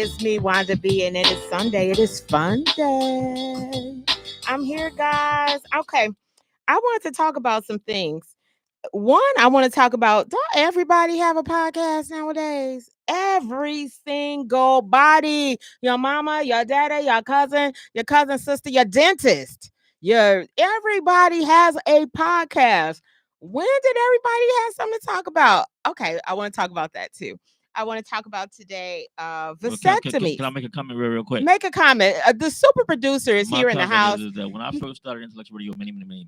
it's me, Wanda B, and it is Sunday. It is fun day. I'm here, guys. Okay, I wanted to talk about some things. One, I want to talk about, don't everybody have a podcast nowadays? Every single body. Your mama, your daddy, your cousin sister, your dentist. Everybody has a podcast. When did everybody have something to talk about? Okay, I want to talk about that too. I want to talk about today Well, vasectomies. can I make a comment real quick? Make a comment. The super producer is My here in the comment house. is that when I first started Intellectual Radio many moons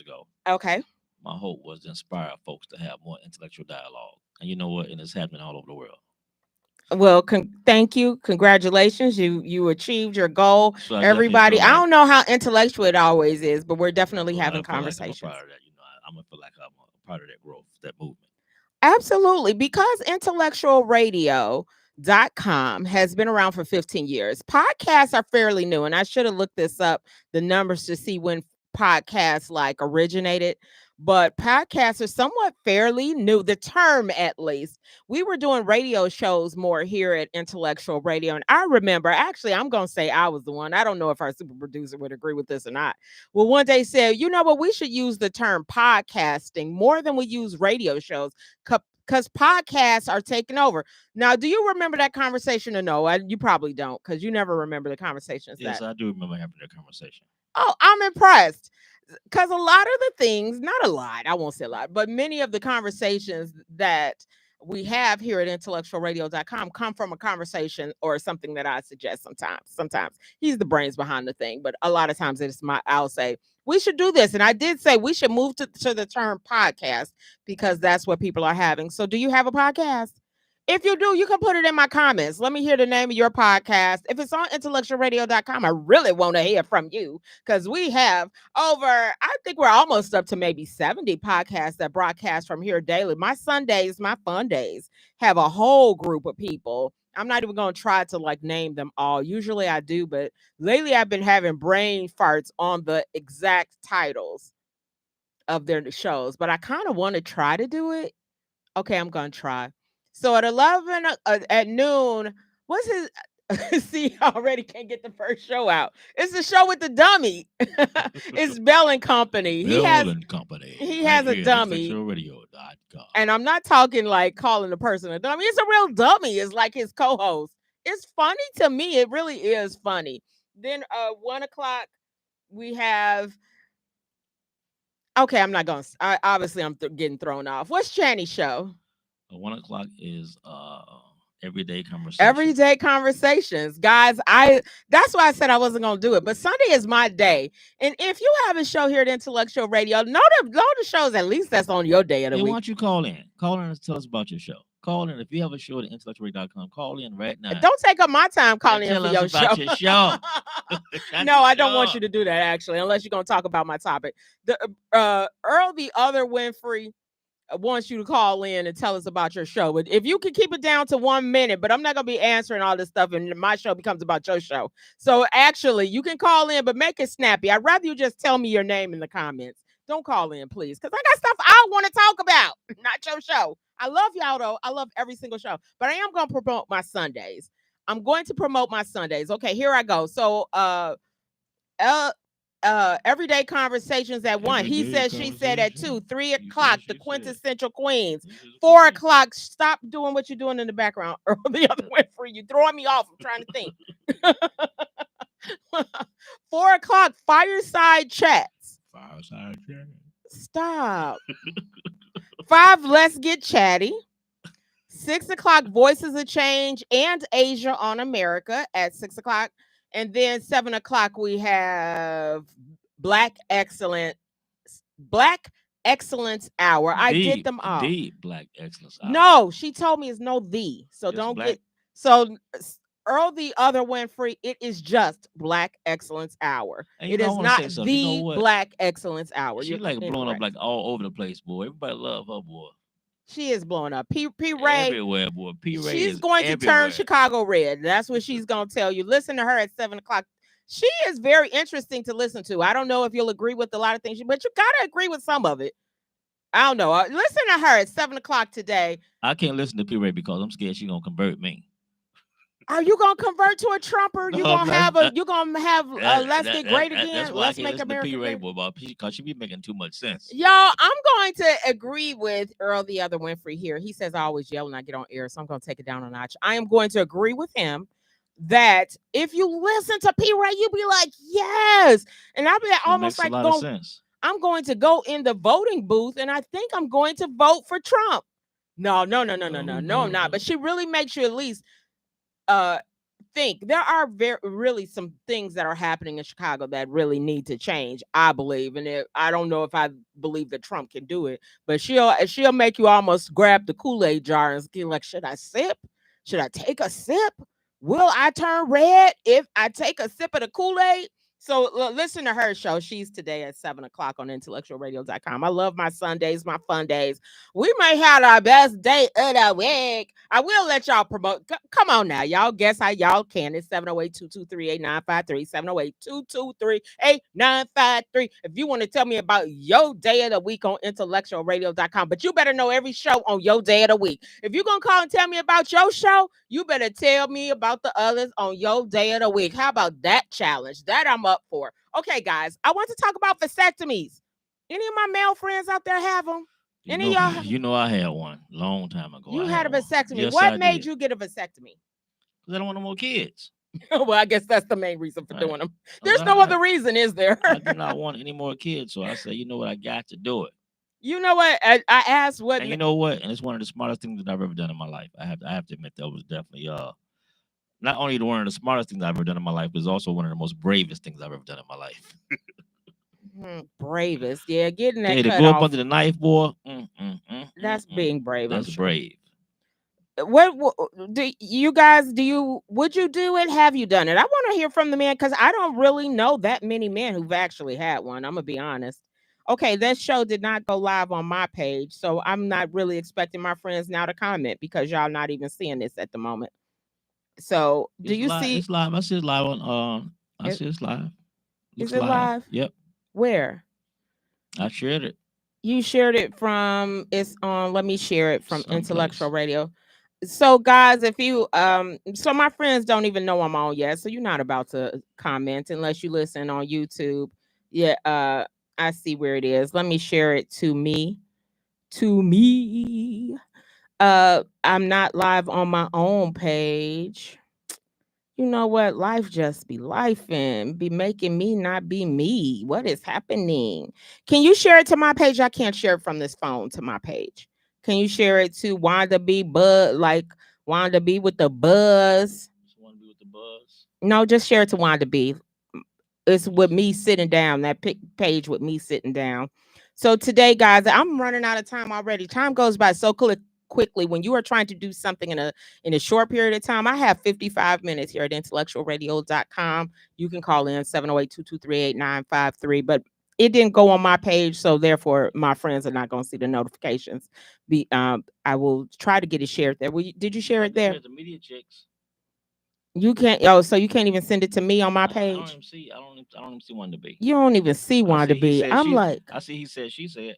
ago, Okay. my hope was to inspire folks to have more intellectual dialogue. And you know what? And it's happening all over the world. Well, thank you. Congratulations. You achieved your goal. So I Everybody, definitely I feel don't know how intellectual it always is, but we're definitely like, having I feel like I'm a conversations. part of that. I'm gonna feel like I'm a part of that growth, that movement. Absolutely. Because IntellectualRadio.com has been around for 15 years. Podcasts are fairly new, and I should have looked this up, the numbers to see when podcasts like originated. But podcasts are somewhat fairly new, the term at least. We were doing radio shows more here at Intellectual Radio. And I remember, actually, I'm going to say I was the one. I don't know if our super producer would agree with this or not. Well, one day said, you know what, we should use the term podcasting more than we use radio shows because podcasts are taking over. Now, do you remember that conversation or no? You probably don't because you never remember the conversations. Yes, I do remember having that conversation. Oh, I'm impressed because a lot of the things, not a lot, I won't say a lot, but many of the conversations that we have here at intellectualradio.com come from a conversation or something that I suggest sometimes. Sometimes he's the brains behind the thing, but a lot of times I'll say, we should do this. And I did say we should move to the term podcast because that's what people are having. So do you have a podcast? If you do, you can put it in my comments. Let me hear the name of your podcast. If it's on intellectualradio.com, I really want to hear from you because we have I think we're almost up to maybe 70 podcasts that broadcast from here daily. My Sundays, my fun days, have a whole group of people. I'm not even going to try to like name them all. Usually I do, but lately I've been having brain farts on the exact titles of their shows. But I kind of want to try to do it. Okay, I'm going to try. So at 11 at noon, what's his? See, I already can't get the first show out. It's the show with the dummy. It's Bell and Company. He has a dummy. IntellectualRadio.com. And I'm not talking like calling the person a dummy. It's a real dummy. It's like his co-host. It's funny to me. It really is funny. Then 1 o'clock, we have. Okay, I'm not going to. Obviously, I'm getting thrown off. What's Channy's show? 1 o'clock is everyday conversations. Everyday conversations, guys. That's why I said I wasn't gonna do it. But Sunday is my day, and if you have a show here at Intellectual Radio, know the shows at least that's on your day of the week. Why don't you call in? Call in and tell us about your show. Call in if you have a show at intellectualradio.com. Call in right now. Don't take up my time calling in for your show. About your show. No, I don't want you to do that actually, unless you're gonna talk about my topic. The Earl the Other Winfrey wants you to call in and tell us about your show. But if you can keep it down to 1 minute, but I'm not going to be answering all this stuff and my show becomes about your show. So actually, you can call in, but make it snappy. I'd rather you just tell me your name in the comments. Don't call in, please, because I got stuff I want to talk about, not your show. I love y'all, though. I love every single show. But I am going to promote my Sundays. I'm going to promote my Sundays. Okay, here I go. So, everyday conversations at 1. He said, she said at 2, 3 o'clock, the quintessential queens. 4 o'clock, stop doing what you're doing in the background. Or the other way for you. Throwing me off. I'm trying to think. 4 o'clock, fireside chats. Fireside chat. Stop. 5, let's get chatty. 6 o'clock, Voices of Change and Asia on America at 6 o'clock. And then 7 o'clock, we have Black Excellence Hour. I did them all. The Black Excellence Hour. No, she told me it's no the. So Just don't Black. get. So Earl the Other Winfrey, it is just Black Excellence Hour. It is not the Black Excellence Hour. She's like blowing up like all over the place, boy. Everybody love her, boy. She is blowing up. P. Ray. Everywhere, boy. P. Ray. She's going to turn Chicago red. That's what she's going to tell you. Listen to her at 7 o'clock. She is very interesting to listen to. I don't know if you'll agree with a lot of things, but you got to agree with some of it. I don't know. Listen to her at 7 o'clock today. I can't listen to P. Ray because I'm scared she's going to convert me. Are you gonna convert to a Trumper? You No, gonna have that's, you gonna have let's get great that's again? why I Let's can't make listen to P. America great. Rainbow about because she be making too much sense. Y'all, I'm going to agree with Earl the other Winfrey here. He says I always yell when I get on air, so I'm gonna take it down a notch. I am going to agree with him that if you listen to P. Ray, you be like, yes. And I'll be like, It almost makes a like lot of sense. I'm going to go in the voting booth and I think I'm going to vote for Trump. No, no, no, no, no, no, no, I'm not. But she really makes you at least uh think there are really some things that are happening in Chicago that really need to change. I believe, and I don't know if I believe that Trump can do it, but she'll make you almost grab the Kool-Aid jar and be like, "Should I sip? Should I take a sip? Will I turn red if I take a sip of the Kool-Aid?" So listen to her show. She's today at 7 o'clock on IntellectualRadio.com. I love my Sundays, my fun days. We may have our best day of the week. I will let y'all promote. Come on now. Y'all guess how y'all can. It's 708-223-8953. 708-223-8953. If you want to tell me about your day of the week on IntellectualRadio.com, but you better know every show on your day of the week. If you're going to call and tell me about your show, you better tell me about the others on your day of the week. How about that challenge? That I'm up for. Okay, guys, I want to talk about vasectomies. Any of my male friends out there have them? Any of y'all? You know, I had one long time ago. You I had had a one. vasectomy. Yes, What I made did. you get a vasectomy? Because I don't want no more kids. Well, I guess that's the main reason for Right. doing them. There's no other reason, is there? I do not want any more kids. So I said, you know what? I got to do it. You know what? I asked what. And you know what? And it's one of the smartest things that I've ever done in my life. I have to admit that was definitely not only one of the smartest things I've ever done in my life, but it's also one of the most bravest things I've ever done in my life. Bravest, yeah, getting that Okay, to cut go up off. under the knife, boy. That's being brave. That's brave. What do you guys would you do it? Have you done it? I want to hear from the man because I don't really know that many men who've actually had one. I'm gonna be honest. Okay, that show did not go live on my page, so I'm not really expecting my friends now to comment because y'all not even seeing this at the moment. So do It's you live. see? It's live. I see it live on. I Is, see it's live. is Looks it live. live? Yep. Where? I shared it. You shared it from it's on, let me share it from Intellectual Someplace. Radio. So guys, if you so my friends don't even know I'm on yet, so you're not about to comment unless you listen on YouTube. Yeah, I see where it is. Let me share it to me. To me. I'm not live on my own page. You know what? Life just be life and be making me not be me. What is happening? Can you share it to my page? I can't share it from this phone to my page. Can you share it to Wanda B Buzz, like Wanda B with the buzz? Just want to be with the buzz. No, just share it to Wanda B. It's with me sitting down, that page with me sitting down. So today, guys, I'm running out of time already. Time goes by so quickly when you are trying to do something in a short period of time. I have 55 minutes here at intellectualradio.com. You can call in 708-223-8953, but it didn't go on my page, so therefore my friends are not going to see the notifications. I will try to get it shared there. Did you share it there? The media chicks. You can't. Oh, so you can't even send it to me on my page. I don't even see. I don't even see Wanda B. You don't even see Wanda B. I'm like, I see. He said. She said.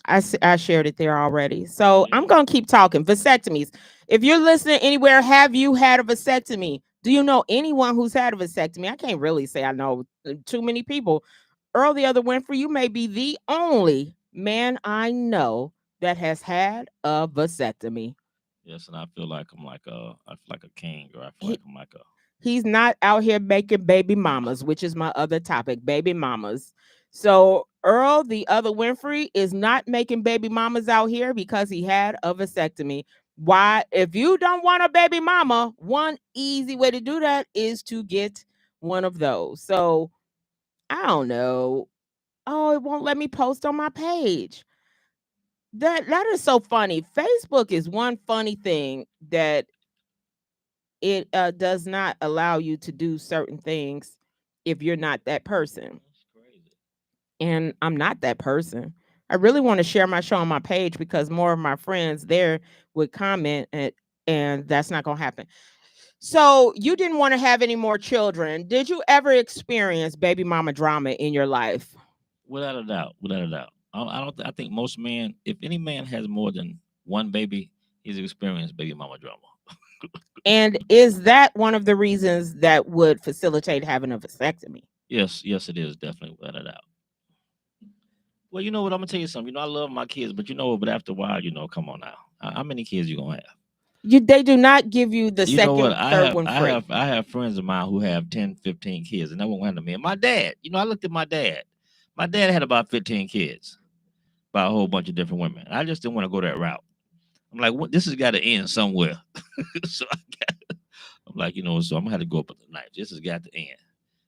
I shared it there already. So I'm gonna keep talking. Vasectomies. If you're listening anywhere, have you had a vasectomy? Do you know anyone who's had a vasectomy? I can't really say I know too many people. Earl the other Winfrey, you may be the only man I know that has had a vasectomy. Yes, and I feel like I feel like a king, or I feel like I'm like a. He's not out here making baby mamas, which is my other topic, baby mamas. So Earl, the other Winfrey, is not making baby mamas out here because he had a vasectomy. Why? If you don't want a baby mama, one easy way to do that is to get one of those. So I don't know. Oh, it won't let me post on my page. That is so funny. Facebook is one funny thing that it does not allow you to do certain things if you're not that person. That's crazy. And I'm not that person. I really want to share my show on my page because more of my friends there would comment, and that's not going to happen. So you didn't want to have any more children. Did you ever experience baby mama drama in your life? Without a doubt. Without a doubt. I don't. I think most men, if any man has more than one baby, he's experienced baby mama drama. And is that one of the reasons that would facilitate having a vasectomy? Yes, yes, it is definitely without a doubt. Well, you know what? I'm gonna tell you something. You know, I love my kids, but you know, but after a while, you know, come on now, how many kids you gonna have? They do not give you the You know what? second, third one free. I have friends of mine who have 10, 15 kids, and that won't happen to me. And my dad, you know, I looked at my dad. My dad had about 15 kids by a whole bunch of different women. I just didn't want to go that route. I'm like, what, this has got to end somewhere. So I'm like, you know, so I'm gonna have to go up with the knife. This has got to end.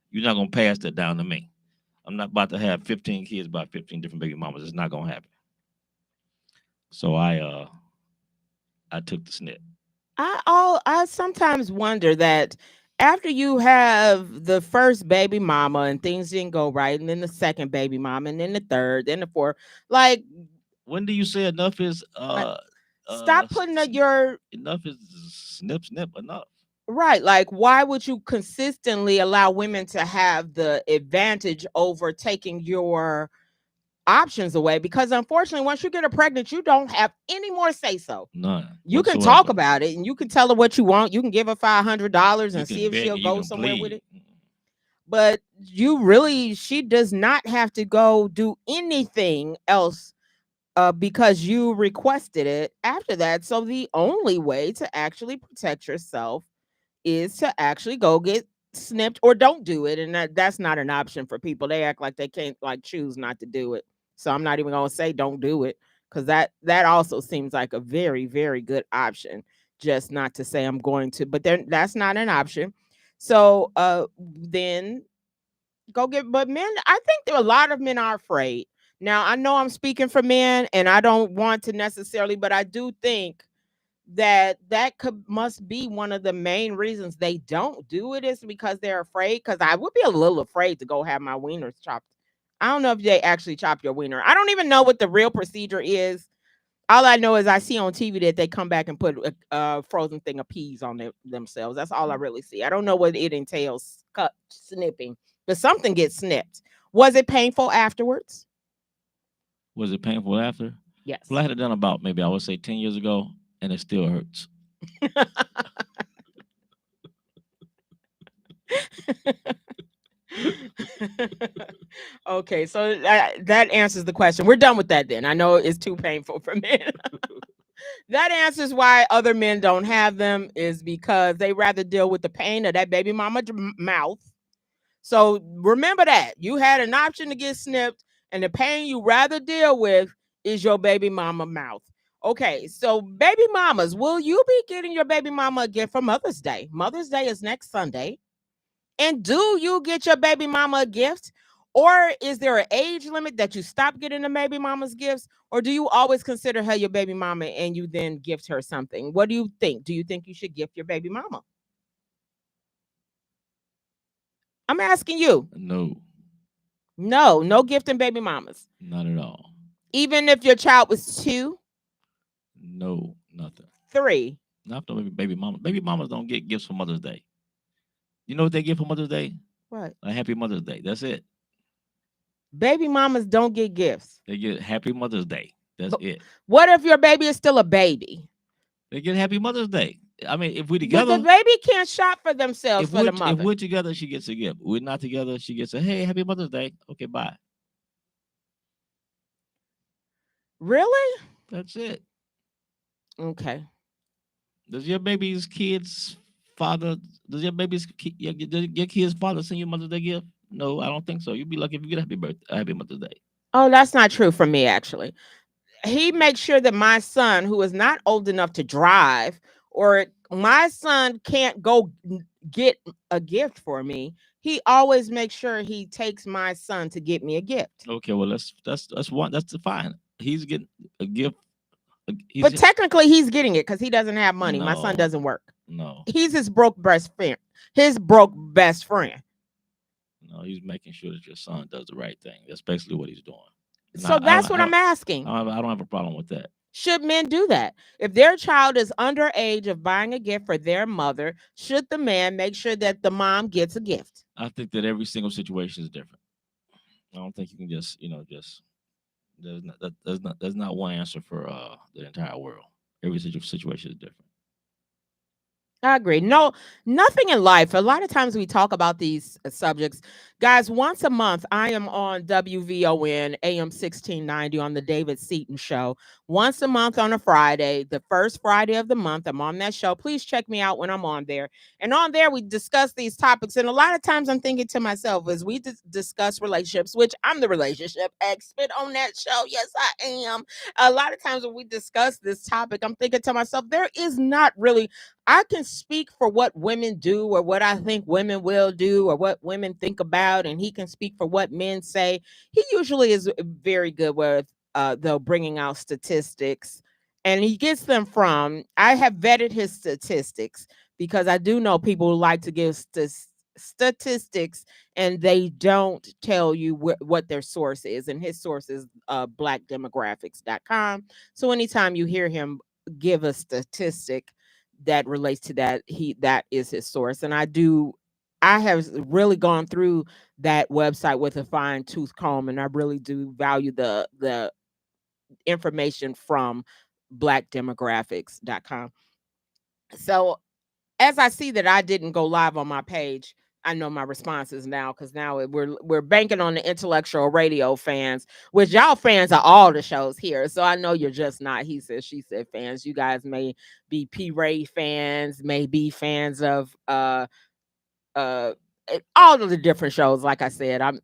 You're not gonna pass that down to me. I'm not about to have 15 kids by 15 different baby mamas. It's not gonna happen. So I took the snip. I sometimes wonder that after you have the first baby mama and things didn't go right, and then the second baby mama, and then the third, then the fourth, like, When do you say enough is like stop putting your enough is snip snip enough? right. Like, why would you consistently allow women to have the advantage over taking your options away? Because unfortunately, once you get her pregnant, you don't have any more say so. None You can whatsoever. talk about it and you can tell her what you want. You can give her $500 You and see can if beg she'll and you go can somewhere with plead. it. But she does not have to go do anything else because you requested it after that. So the only way to actually protect yourself is to actually go get snipped or don't do it. And that's not an option for people. They act like they can't like choose not to do it. So I'm not even gonna say don't do it, because that also seems like a very, very good option. Just not to say I'm going to, but then that's not an option. So then go get, but men, I think there a lot of men are afraid. Now I know I'm speaking for men and I don't want to necessarily, but I do think that could must be one of the main reasons they don't do it, is because they're afraid. Because I would be a little afraid to go have my wieners chopped. I don't know if they actually chop your wiener. I don't even know what the real procedure is. All I know is I see on TV that they come back and put a frozen thing of peas on themselves. That's all I really see. I don't know what it entails, cut snipping, but something gets snipped. Was it painful afterwards? Was it painful after? Yes. Well, I had it done about maybe I would say 10 years ago, and it still hurts. Okay, so that answers the question. We're done with that then. I know it's too painful for men. That answers why other men don't have them, is because they rather deal with the pain of that baby mama mouth. So remember that you had an option to get snipped, and the pain you rather deal with is your baby mama mouth. Okay, so baby mamas, will you be getting your baby mama a gift for Mother's Day? Mother's Day is next Sunday. And do you get your baby mama a gift? Or is there an age limit that you stop getting the baby mama's gifts? Or do you always consider her your baby mama and you then gift her something? What do you think? Do you think you should gift your baby mama? I'm asking you. No, No gifting baby mamas. not at all. Even if your child was 2, No, nothing. 3. Not for baby mama. Baby mamas don't get gifts for Mother's Day. You know what they get for Mother's Day? What? A Happy Mother's Day. That's it. Baby mamas don't get gifts. They get Happy Mother's Day. That's But it. what if your baby is still a baby? They get Happy Mother's Day. I mean, if we're But the together, baby can't shop for themselves for the if mother. we're together, she gets a gift. We're not together, she gets a hey, Happy Mother's Day. Okay, bye. Really? That's it. Okay. Does your baby's kids father? Does your your kid's father send you Mother's Day gift? No, I don't think so. You'd be lucky if you get a Happy Mother's Day. Oh, that's not true for me, actually. He makes sure that my son, who is not old enough to drive, or my son can't go get a gift for me, he always makes sure he takes my son to get me a gift. Okay, well that's one that's fine. He's getting a gift. But technically, he's getting it because he doesn't have money. My son No, doesn't work. no, He's his broke best friend. His broke best friend. no. He's making sure that your son does the right thing. That's basically what he's doing. And So that's what I'm asking. I don't have a problem with that. Should men do that? If their child is underage of buying a gift for their mother, should the man make sure that the mom gets a gift? I think that every single situation is different. I don't think you can just there's not one answer for the entire world. Every situation is different. I agree. No, nothing in life. A lot of times we talk about these subjects. Guys, once a month, I am on WVON AM 1690 on the David Seaton Show. Once a month on a Friday, the first Friday of the month, I'm on that show. Please check me out when I'm on there. And on there, we discuss these topics. And a lot of times I'm thinking to myself, as we discuss relationships, which I'm the relationship expert on that show. Yes, I am. A lot of times when we discuss this topic, I'm thinking to myself, there is not really, I can speak for what women do or what I think women will do or what women think about, and he can speak for what men say. He usually is very good with though bringing out statistics, and he gets them from. I have vetted his statistics because I do know people who like to give statistics and they don't tell you what their source is, and his source is blackdemographics.com. So anytime you hear him give a statistic that relates to that, that is his source. And I have really gone through that website with a fine tooth comb, and I really do value the information from blackdemographics.com. So as I see that I didn't go live on my page, I know my responses now, because now we're banking on the intellectual radio fans, which y'all fans are all the shows here. So I know you're just not he said she said fans. You guys may be P Ray fans, may be fans of uh all of the different shows. Like I said, I'm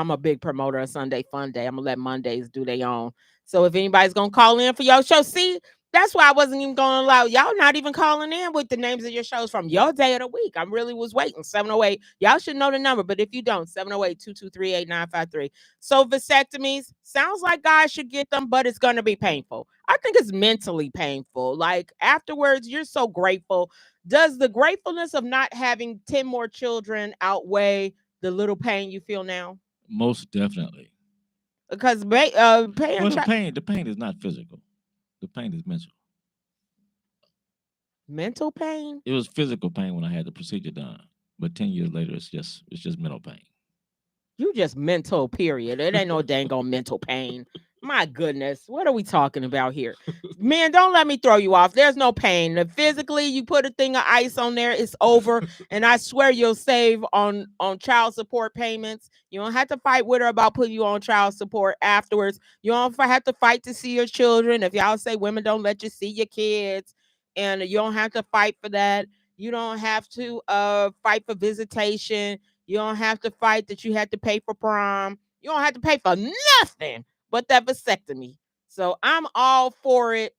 a big promoter of Sunday Fun Day. I'm gonna let Mondays do their own. So if anybody's gonna call in for your show, see, that's why I wasn't even gonna allow y'all not even calling in with the names of your shows from your day of the week. I really was waiting. 708. Y'all should know the number, but if you don't, 708-223-8953. So vasectomies sounds like guys should get them, but it's gonna be painful. I think it's mentally painful. Like afterwards, you're so grateful. Does the gratefulness of not having 10 more children outweigh the little pain you feel now? Most definitely. Because well, the pain is not physical. The pain is mental. Mental pain? It was physical pain when I had the procedure done, but 10 years later, it's just mental pain. You just mental, period. It ain't no dang on mental pain. My goodness, what are we talking about here? Man, don't let me throw you off. There's no pain. Physically, you put a thing of ice on there, it's over. And I swear you'll save on child support payments. You don't have to fight with her about putting you on child support afterwards. You don't have to fight to see your children. If y'all say women don't let you see your kids, and you don't have to fight for that. You don't have to fight for visitation. You don't have to fight that you had to pay for prom. You don't have to pay for nothing but that vasectomy. So I'm all for it.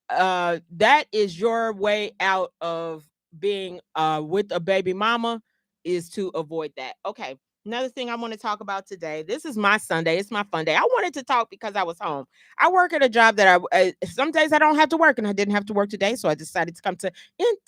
That is your way out of being with a baby mama, is to avoid that. Okay. Another thing I want to talk about today. This is my Sunday. It's my fun day. I wanted to talk because I was home. I work at a job that some days I don't have to work, and I didn't have to work today. So I decided to come to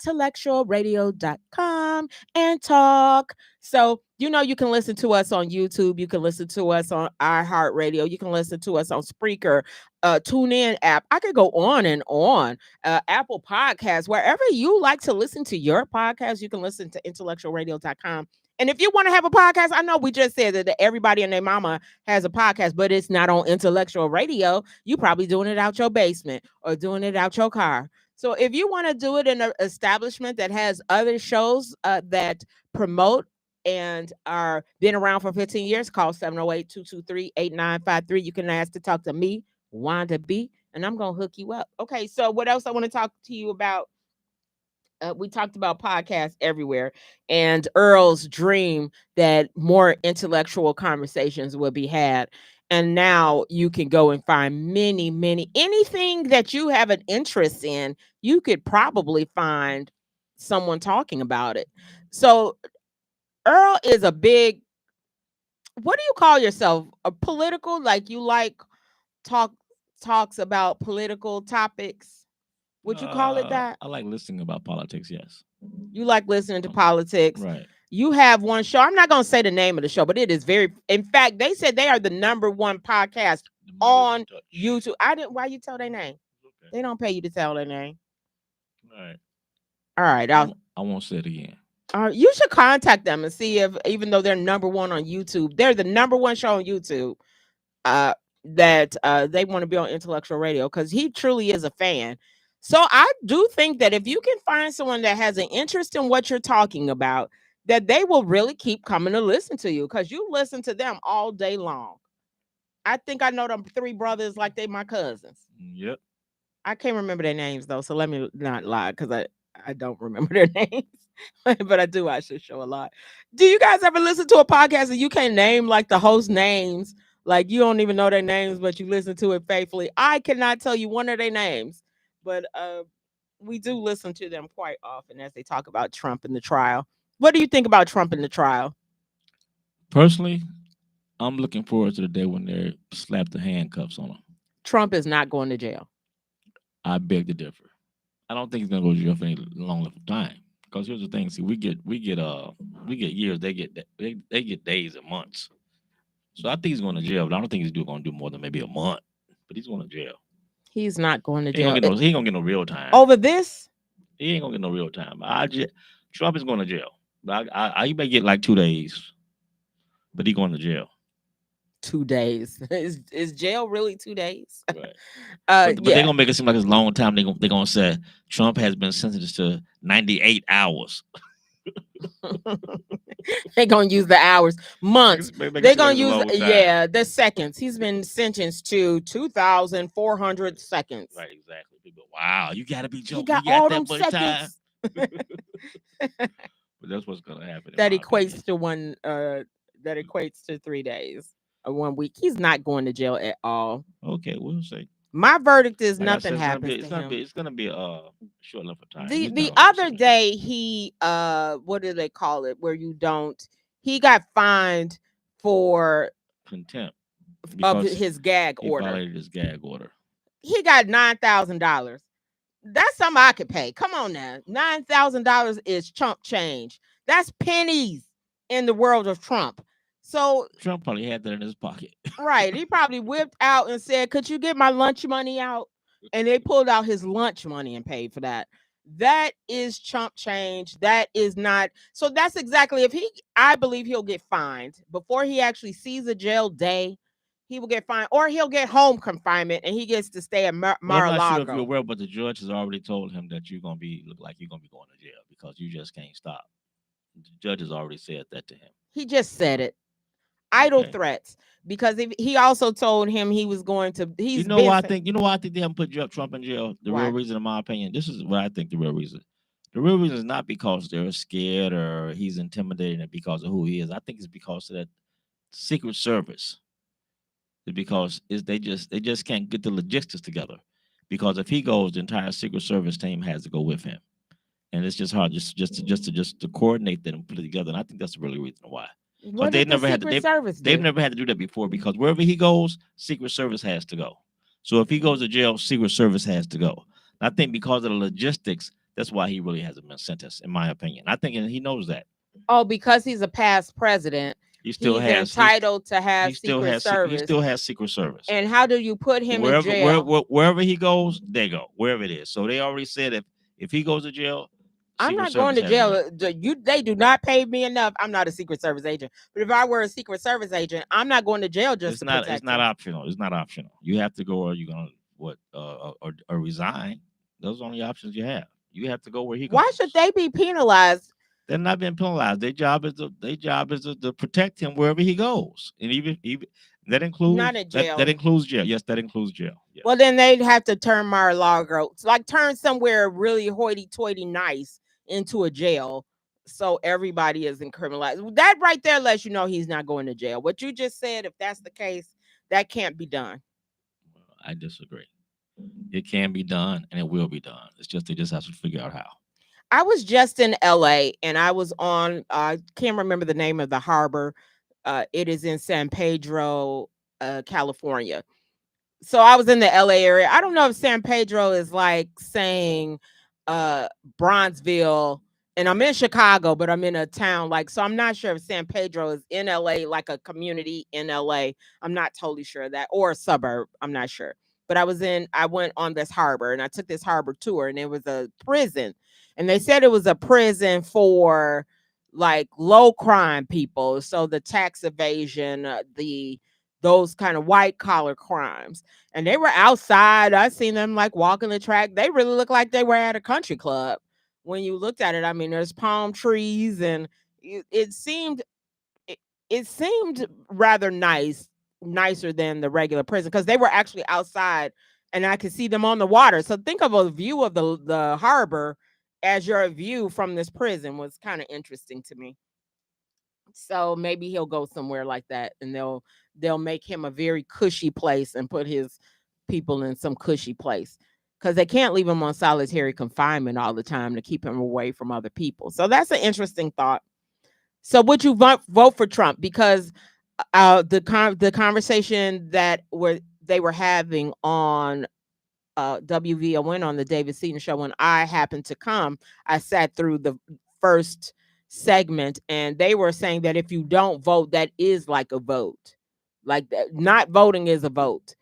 IntellectualRadio.com and talk. So, you can listen to us on YouTube. You can listen to us on iHeartRadio. You can listen to us on Spreaker, TuneIn app. I could go on and on. Apple Podcasts, wherever you like to listen to your podcast, you can listen to IntellectualRadio.com. And if you want to have a podcast, I know we just said that everybody and their mama has a podcast, but it's not on Intellectual Radio. You probably doing it out your basement or doing it out your car. So if you want to do it in an establishment that has other shows that promote and are been around for 15 years, call 708-223-8953. You can ask to talk to me, Wanda B, and I'm going to hook you up. Okay, so what else I want to talk to you about? We talked about podcasts everywhere, and Earl's dream that more intellectual conversations will be had. And now you can go and find many, anything that you have an interest in, you could probably find someone talking about it. So Earl is a big, what do you call yourself? A political, like you like talks about political topics? Would you call it that? I like listening about politics, yes. You like listening to politics. Right. You have one show. I'm not going to say the name of the show, but it is very, in fact, they said they are the #1 podcast on YouTube. Why you tell their name? Okay. They don't pay you to tell their name. All right. I won't say it again. You should contact them and see if, even though they're #1 on YouTube, they're the #1 show on YouTube, that they want to be on Intellectual Radio, because he truly is a fan. So I do think that if you can find someone that has an interest in what you're talking about, that they will really keep coming to listen to you because you listen to them all day long. I think I know them three brothers like they my cousins. Yep. I can't remember their names though, so let me not lie because I don't remember their names. But I do watch this show a lot. Do you guys ever listen to a podcast and you can't name like the host names? Like you don't even know their names, but you listen to it faithfully. I cannot tell you one of their names, but we do listen to them quite often as they talk about Trump and the trial. What do you think about Trump and the trial? Personally, I'm looking forward to the day when they slap the handcuffs on him. Trump is not going to jail. I beg to differ. I don't think he's gonna go to jail for any long enough time. Because here's the thing: see, we get years. They get days and months. So I think he's going to jail, but I don't think he's going to do more than maybe a month. But he's going to jail. He's not going to He jail. ain't gonna get no real time. Over this? He ain't gonna get no real time. Trump is going to jail. But he may get like 2 days, but he going to jail. 2 days. Is jail really 2 days? Right. But yeah. they're gonna make it seem like it's a long time. They're gonna say Trump has been sentenced to 98 hours. They're gonna use the hours, months. They're gonna use the seconds. He's been sentenced to 2,400 seconds. Right, exactly. People, wow, you gotta be joking. He got all that much seconds. But that's what's gonna happen. That equates to one. That equates to 3 days or 1 week. He's not going to jail at all. Okay, we'll see. My verdict is nothing happens to him. It's gonna be a short enough of time. The other day he what do they call it? Where you don't. He got fined for contempt of his gag order. He violated his gag order. He got $9,000. That's something I could pay. Come on now, $9,000 is chump change. That's pennies in the world of Trump. So Trump probably had that in his pocket. Right. He probably whipped out and said, "Could you get my lunch money out?" And they pulled out his lunch money and paid for that. That is chump change. That is not. So that's exactly I believe he'll get fined before he actually sees a jail day. He will get fined, or he'll get home confinement and he gets to stay at Mar-a-Lago. I'm not sure if you're aware, but the judge has already told him that you're gonna look like you're gonna be going to jail because you just can't stop. The judge has already said that to him. He just said it. Idle threats, because he also told him he was going to. You know why I think they haven't put Trump in jail. The real reason, in my opinion, this is what I think the real reason. The real reason is not because they're scared or he's intimidating because of who he is. I think it's because of that Secret Service. It's because they just can't get the logistics together. Because if he goes, the entire Secret Service team has to go with him, and it's just hard just to coordinate that and put it together. And I think that's the real reason why. What they've never had to do that before, because wherever he goes, Secret Service has to go. So if he goes to jail, Secret Service has to go. And I think because of the logistics, that's why he really hasn't been sentenced, in my opinion. I think he knows that. Oh, because he's a past president, he's entitled to have Secret Service. He still has Secret Service. And how do you put him in jail? Wherever he goes, they go. Wherever it is. So they already said if he goes to jail, I'm not going to jail. They do not pay me enough. I'm not a Secret Service agent. But if I were a Secret Service agent, I'm not going to jail just to protect him. It's not optional. It's not optional. You have to go, or you're gonna or resign. Those are the only options you have. You have to go where he goes. Why should they be penalized? They're not being penalized. Their job is to protect him wherever he goes, and even that includes not in jail. That includes jail. Yes, that includes jail. Yes. Well, then they'd have to turn Mar-a-Lago, turn somewhere really hoity-toity nice into a jail, so everybody isn't criminalized. That right there lets you know he's not going to jail. What you just said, if that's the case, that can't be done. I disagree. It can be done, and it will be done. It's just they just have to figure out how. I was just in LA, and I was on. I can't remember the name of the harbor. It is in San Pedro, California. So I was in the LA area. I don't know if San Pedro is like saying Bronzeville, and I'm in Chicago, but I'm in a town so I'm not sure if San Pedro is in LA, like a community in LA. I'm not totally sure of that, or a suburb. I'm not sure. But I went on this harbor, and I took this harbor tour, and it was a prison, and they said it was a prison for low crime people. So the tax evasion, the those kind of white collar crimes. And they were outside. I seen them like walking the track. They really looked like they were at a country club. When you looked at it, I mean, there's palm trees, and it seemed it, it seemed rather nicer than the regular prison, because they were actually outside and I could see them on the water. So think of a view of the harbor as your view from this prison was kind of interesting to me. So maybe he'll go somewhere like that, and they'll make him a very cushy place and put his people in some cushy place, because they can't leave him on solitary confinement all the time to keep him away from other people. So that's an interesting thought. So would you vote for Trump? Because the conversation that they were having on WVON on the David Seaton show, when I happened to come, I sat through the first segment, and they were saying that if you don't vote, that is like a vote. Like that, not voting is a vote.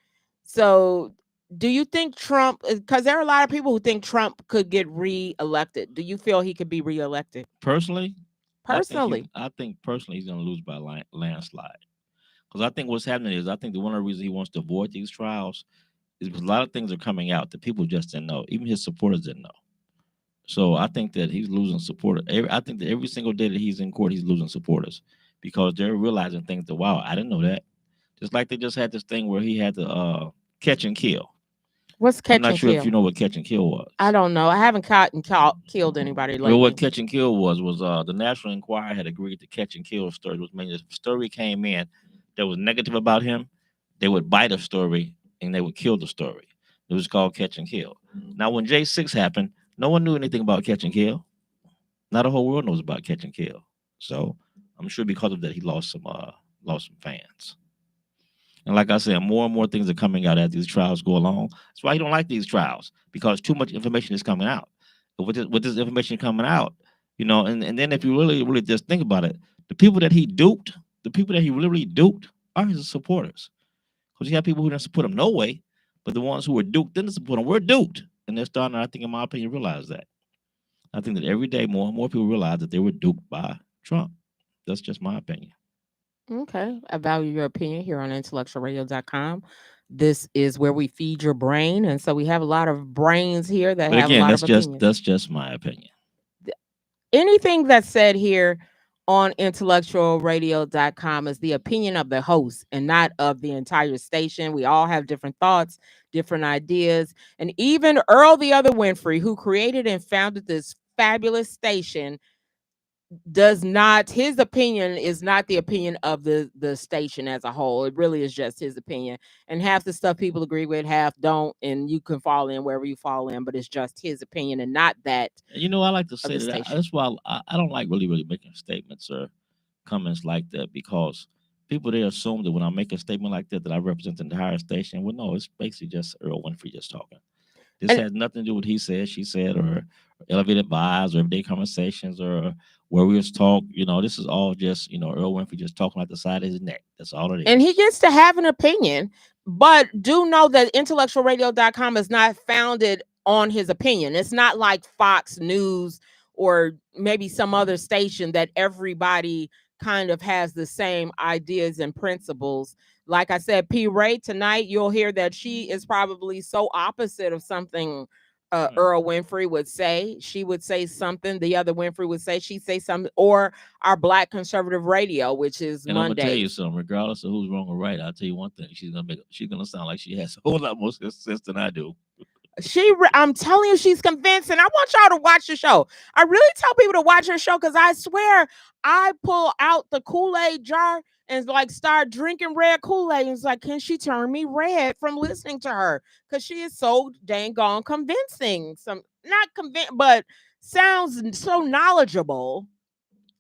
So do you think Trump, because there are a lot of people who think Trump could get re-elected. Do you feel he could be re-elected? Personally, Personally. I think personally he's going to lose by landslide. Because I think what's happening is I think the one of the reasons he wants to avoid these trials is because a lot of things are coming out that people just didn't know. Even his supporters didn't know. So I think that he's losing supporters. I think that every single day that he's in court, he's losing supporters because they're realizing things that, wow, I didn't know that. Just like they just had this thing where he had to catch and kill. What's catch I'm not and sure kill? if you know what catch and kill was. I don't know. I haven't caught and killed anybody lately. Well, what catch and kill was the National Enquirer had agreed to catch and kill stories, which means if a story came in that was negative about him, they would bite a story and they would kill the story. It was called catch and kill. Now, when J6 happened, no one knew anything about catch and kill. Now the whole world knows about catch and kill. So I'm sure because of that, he lost some fans. And like I said, more and more things are coming out as these trials go along. That's why he don't like these trials, because too much information is coming out. But with this information coming out, and then if you really just think about it, the people that he duped, the people that he really duped are his supporters. Because you have people who didn't support him no way, but the ones who were duped didn't support him were duped. And they're starting, I think, in my opinion, realize that. I think that every day more and more people realize that they were duped by Trump. That's just my opinion. Okay. I value your opinion here on IntellectualRadio.com. This is where we feed your brain. And so we have a lot of brains here that But have again, a lot of opinions. that's just my opinion. Anything that's said here on IntellectualRadio.com is the opinion of the host and not of the entire station. We all have different thoughts, different ideas. And even Earl the Other Winfrey, who created and founded this fabulous station, his opinion is not the opinion of the station as a whole. It really is just his opinion, and half the stuff people agree with, half don't, and you can fall in wherever you fall in, but it's just his opinion and not that. I like to say that that's why I don't like really making statements or comments like that, because people, they assume that when I make a statement like that I represent the entire station. Well, no, it's basically just Earl Winfrey just talking. This has nothing to do with he said, she said, or elevated vibes, or everyday conversations, or where we was talk. This is all just, Earl Winfrey just talking out the side of his neck. That's all it is. And he gets to have an opinion, but do know that IntellectualRadio.com is not founded on his opinion. It's not like Fox News or maybe some other station that everybody kind of has the same ideas and principles. Like I said, P. Ray, tonight you'll hear that she is probably so opposite of something Earl Winfrey would say. She would say something the other Winfrey would say. She'd say something. Or our Black Conservative Radio, which is and Monday. I'm gonna tell you something. Regardless of who's wrong or right, I'll tell you one thing: she's gonna sound like she has a whole lot more sense than I do. I'm telling you, she's convincing. I want y'all to watch the show. I really tell people to watch her show because I swear I pull out the Kool-Aid jar and like start drinking red Kool-Aid. And it's like, can she turn me red from listening to her? Because she is so dang gone convincing. Not convinced, but sounds so knowledgeable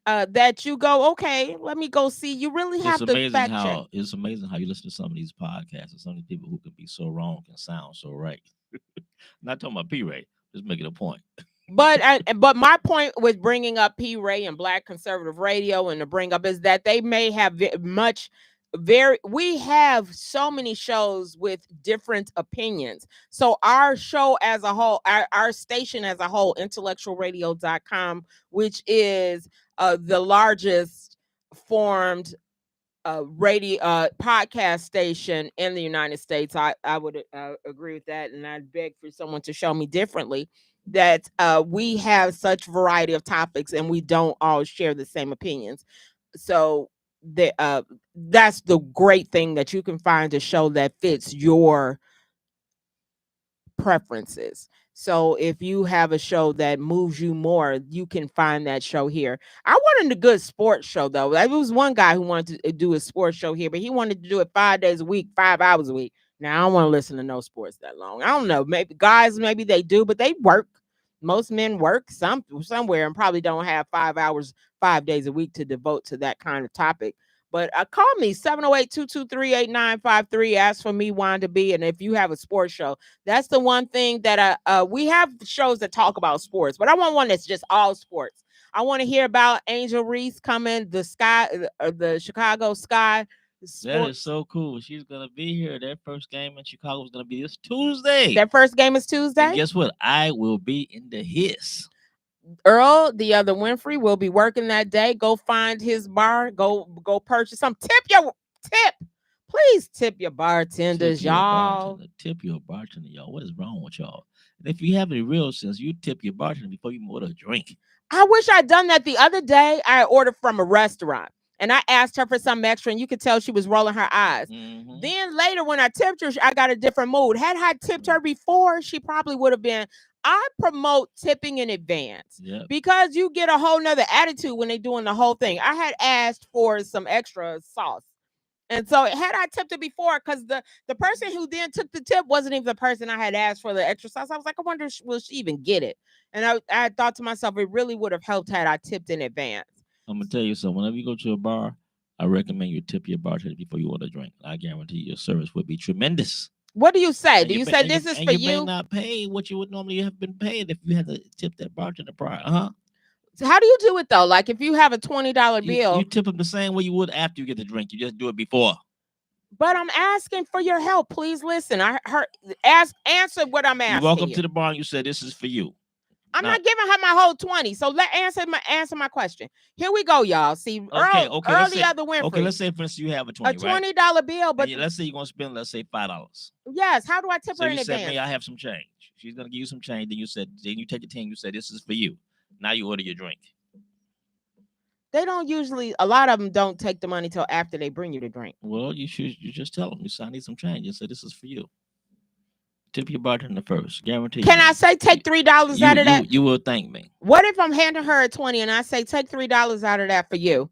that you go, okay, let me go see. You really have to fact check. It's amazing how you listen to some of these podcasts and some of these people who can be so wrong can sound so right. Not talking about P. Ray, just making a point. But my point with bringing up P. Ray and Black Conservative Radio and to bring up is that they may have we have so many shows with different opinions. So our show as a whole, our station as a whole, IntellectualRadio.com, which is the largest formed radio podcast station in the United States. I would agree with that, and I'd beg for someone to show me differently that we have such variety of topics and we don't all share the same opinions. So that's the great thing, that you can find a show that fits your preferences. So if you have a show that moves you more, you can find that show here. I wanted a good sports show though. There was one guy who wanted to do a sports show here, but he wanted to do it 5 days a week, 5 hours a week. Now I don't want to listen to no sports that long. I don't know. Maybe guys, maybe they do, but they work. Most men work somewhere and probably don't have 5 hours, 5 days a week to devote to that kind of topic. But call me 708-223-8953. Ask for me, Wanda B. And if you have a sports show, that's the one thing that we have shows that talk about sports, but I want one that's just all sports. I want to hear about Angel Reese coming, the Chicago Sky. That is so cool. She's gonna be here. Their first game in Chicago is gonna be this Tuesday. Their first game is Tuesday. And guess what? I will be in the hiss. Earl, the other Winfrey, will be working that day. Go find his bar. Go purchase some. Tip. Please tip your bartenders, y'all. Tip your bartender, y'all. What is wrong with y'all? And if you have any real sense, you tip your bartender before you order a drink. I wish I'd done that the other day. I ordered from a restaurant and I asked her for some extra, and you could tell she was rolling her eyes. Mm-hmm. Then later, when I tipped her, I got a different mood. Had I tipped her before, she probably would have been. I promote tipping in advance because you get a whole nother attitude when they're doing the whole thing. I had asked for some extra sauce. And so had I tipped it before, because the person who then took the tip wasn't even the person I had asked for the extra sauce. I was like, I wonder, will she even get it? And I thought to myself, it really would have helped had I tipped in advance. I'm going to tell you something. Whenever you go to a bar, I recommend you tip your bartender before you order a drink. I guarantee your service would be tremendous. What do you say? Do you say this is for you? You may not pay what you would normally have been paid if you had to tip that bartender prior. So how do you do it though? Like if you have a $20 bill, you tip them the same way you would after you get the drink. You just do it before. But I'm asking for your help. Please listen. Answer what I'm asking. You walk up to the bar and you say, "This is for you." I'm not giving her my whole 20. So answer my question. Here we go, y'all. See, okay. Earl the other Winfrey. Okay, let's say for instance you have a $20 bill, but let's say you're gonna spend, let's say $5. Yes. How do I tip her in advance? May I have some change? She's gonna give you some change. Then you take the 10. You say, "This is for you." Now you order your drink. They don't usually. A lot of them don't take the money till after they bring you the drink. Well, you just tell them, I need some change. You say, "This is for you." Tip your bartender first. Guarantee. Can I say take $3 out of that? You will thank me. What if I'm handing her a 20 and I say take $3 out of that for you,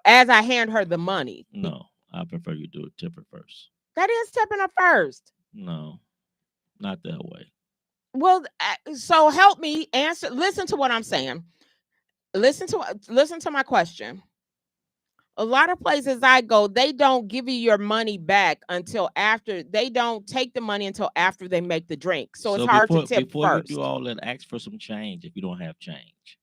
as I hand her the money? No, I prefer you do it. Tip her first. That is tipping her first. No, not that way. Well, so help me answer. Listen to what I'm saying. Listen to my question. A lot of places I go, they don't give you your money back until after. They don't take the money until after they make the drink. So it's hard to tip before first. You do all that, ask for some change if you don't have change.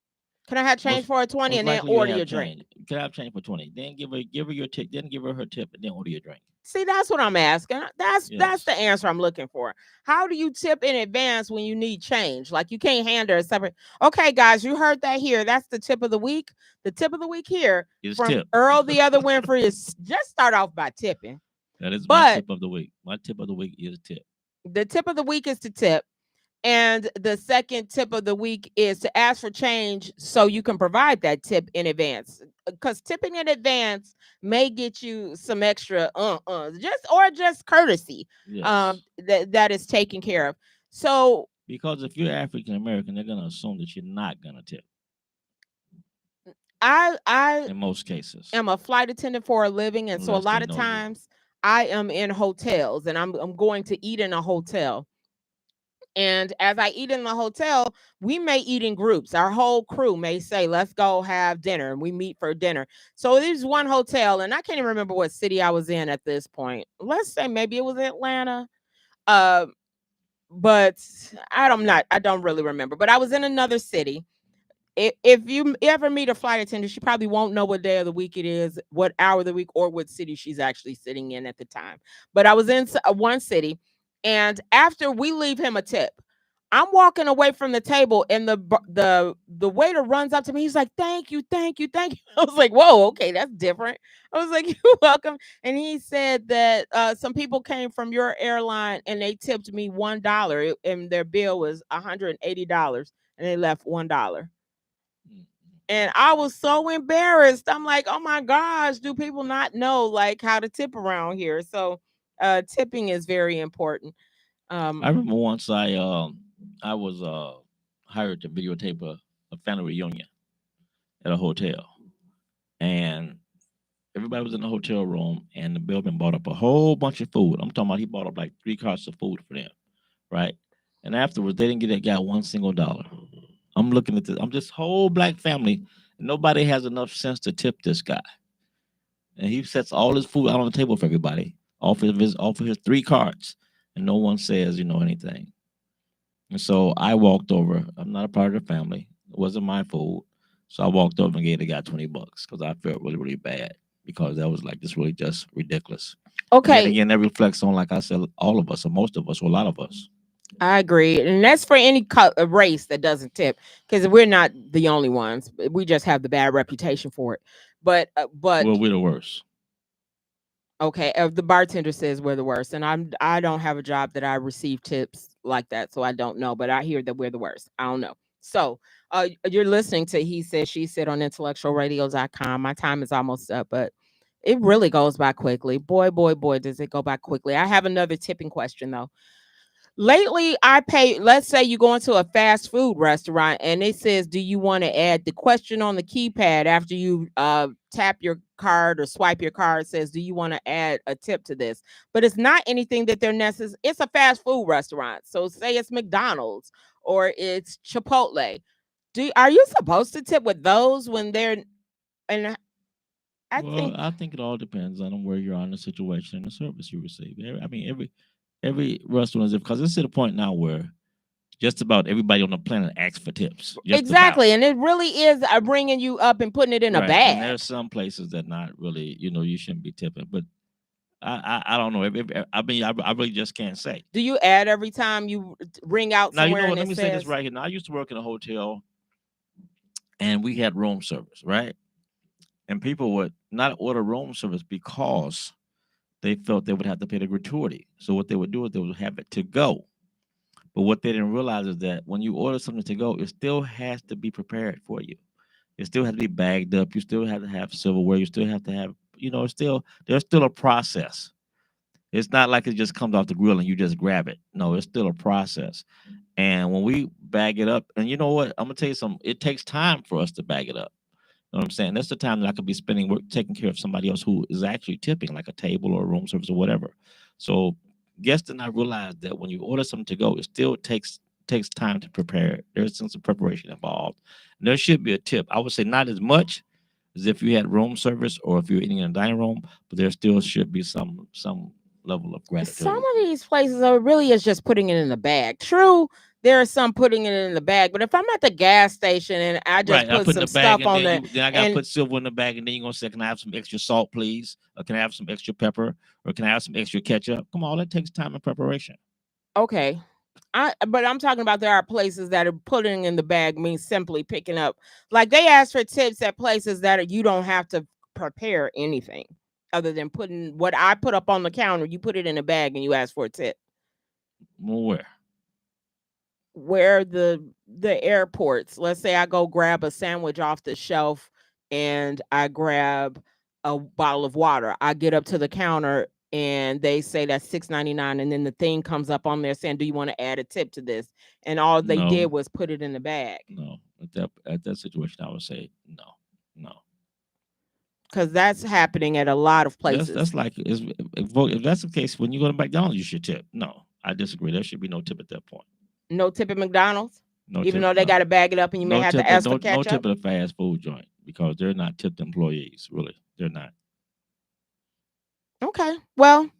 Can I have change for a 20 and then order your drink? Can I have change for 20? Then give her your tip. Then give her her tip and then order your drink. See, that's what I'm asking. That's the answer I'm looking for. How do you tip in advance when you need change? Like you can't hand her a separate. Okay, guys, you heard that here. That's the tip of the week. The tip of the week here from tip. Earl the other Winfrey is just start off by tipping. That is my tip of the week. My tip of the week is tip. The tip of the week is to tip. And the second tip of the week is to ask for change so you can provide that tip in advance. Because tipping in advance may get you some extra just courtesy. Yes. That is taken care of. So because if you're African American, they're gonna assume that you're not gonna tip. I in most cases am a flight attendant for a living, and so a lot of times I am in hotels and I'm going to eat in a hotel. And as I eat in the hotel, we may eat in groups. Our whole crew may say, let's go have dinner. And we meet for dinner. So there's one hotel, and I can't even remember what city I was in at this point. Let's say maybe it was Atlanta. But I don't really remember. But I was in another city. If you ever meet a flight attendant, she probably won't know what day of the week it is, what hour of the week, or what city she's actually sitting in at the time. But I was in one city. And after we leave him a tip, I'm walking away from the table, and the waiter runs up to me. He's like, "Thank you, thank you, thank you." I was like, "Whoa, okay, that's different." I was like, "You're welcome." And he said that some people came from your airline and they tipped me $1, and their bill was $180, and they left $1. Mm. And I was so embarrassed. I'm like, "Oh my gosh, do people not know like how to tip around here?" So, tipping is very important. I Um, remember once I was hired to videotape a family reunion at a hotel, and everybody was in the hotel room, and the building bought up a whole bunch of food. I'm talking about he bought up like 3 carts of food for them, right? And afterwards, they didn't get that guy one single dollar. I'm looking at this. I'm this whole black family. Nobody has enough sense to tip this guy, and he sets all his food out on the table for everybody off of his 3 carts, and no one says anything. And so I walked over. I'm not a part of the family. It wasn't my food. So I walked over and gave the guy $20 because I felt really, really bad because that was like this really just ridiculous. And then okay, again, that reflects on, like I said, all of us, or most of us, or a lot of us. I agree, and that's for any race that doesn't tip, because we're not the only ones. We just have the bad reputation for it. But Well, we're the worst. okay, the bartender says we're the worst, and I don't have a job that I receive tips like that, so I don't know. But I hear that we're the worst. I don't know. So, you're listening to He Said She Said on IntellectualRadio.com. My time is almost up, but it really goes by quickly. Boy, boy, boy, does it go by quickly. I have another tipping question though. Lately, I pay. Let's say you go into a fast food restaurant and it says, "Do you want to add?" The question on the keypad after you tap your card or swipe your card says, "Do you want to add a tip to this?" But it's not anything that they're necessary. It's a fast food restaurant, so say it's McDonald's or it's Chipotle. Are you supposed to tip with those when they're? And I Well, think I think it all depends on where you're on the situation and the service you receive. I mean, every restaurant is, because it's to the point now where just about everybody on the planet asks for tips. Just about. exactly, and it really is bringing you up and putting it in a Right. And bag. there's some places that not really, you shouldn't be tipping. But I don't know. I mean, I really just can't say. Do you add every time you ring out Now, you know somewhere what? and Let it me say this says, right here. Now, I used to work in a hotel, and we had room service, right? And people would not order room service because they felt they would have to pay the gratuity. So what they would do is they would have it to go. But what they didn't realize is that when you order something to go, it still has to be prepared for you. It still has to be bagged up. You still have to have silverware. You still have to have, there's still a process. It's not like it just comes off the grill and you just grab it. No, it's still a process. And when we bag it up, and you know what? I'm gonna tell you something. It takes time for us to bag it up. You know what I'm saying? That's the time that I could be spending work taking care of somebody else who is actually tipping, like a table or a room service or whatever. So guests did not realize that when you order something to go, it still takes time to prepare it. There's some preparation involved. And there should be a tip. I would say not as much as if you had room service or if you're eating in a dining room, but there still should be some level of some gratitude. of these places are really is just putting it in the bag. True, there are some putting it in the bag, but if I'm at the gas station and I just Right. I put put in some the bag, stuff and on then the I gotta and put silver in the bag, and then you're gonna say, "Can I have some extra salt, please? Or can I have some extra pepper? Or can I have some extra ketchup?" Come on, all that takes time and preparation. okay. But I'm talking about there are places that are putting in the bag means simply picking up. Like they ask for tips at places you don't have to prepare anything other than putting what I put up on the counter. You put it in a bag and you ask for a tip. Well, where? Where the airports, let's say I go grab a sandwich off the shelf and I grab a bottle of water. I get up to the counter and they say that's $6.99, and then the thing comes up on there saying, "Do you want to add a tip to this?" And all they did No, was put it in the bag. no. At that situation, I would say no, no. Because that's happening at a lot of That's places. like if that's the case, when you go to McDonald's, you should tip. No, I disagree. There should be no tip at that point. No tip at McDonald's, No even tip. though they got No, to bag it up and you may no have to tip. ask for No ketchup. tip at a fast food joint because they're not tipped employees. Really, they're not. Okay. Well,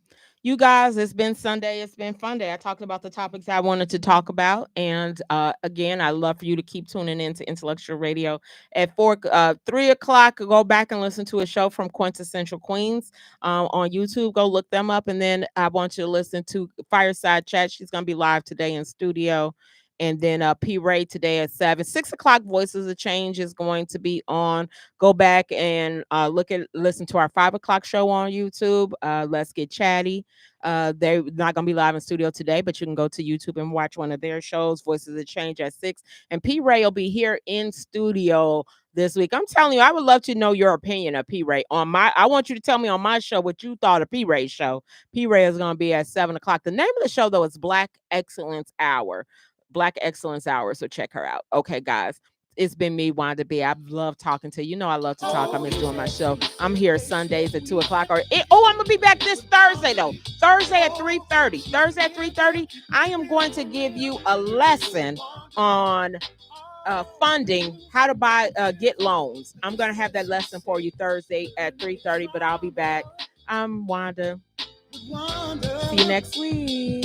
you guys, it's been Sunday. It's been fun day. I talked about the topics I wanted to talk about. And again, I love for you to keep tuning in to Intellectual Radio at 3 o'clock. Go back and listen to a show from Quintessential Queens on YouTube. Go look them up. And then I want you to listen to Fireside Chat. She's going to be live today in studio. And then P. Ray today at 7. 6 o'clock, Voices of Change is going to be on. Go back and listen to our 5 o'clock show on YouTube. Let's Get Chatty. They're not going to be live in studio today, but you can go to YouTube and watch one of their shows, Voices of Change at 6. And P. Ray will be here in studio this week. I'm telling you, I would love to know your opinion of P. Ray. I want you to tell me on my show what you thought of P. Ray's show. P. Ray is going to be at 7 o'clock. The name of the show, though, is Black Excellence Hour. Black Excellence Hour. So check her out. Okay, guys. It's been me, Wanda B. I love talking to you. You know I love to talk. I miss doing my show. I'm here Sundays at 2 o'clock. I'm going to be back this Thursday, though. Thursday at 3:30. Thursday at 3:30, I am going to give you a lesson on funding, how to get loans. I'm going to have that lesson for you Thursday at 3:30, but I'll be back. I'm Wanda. See you next week.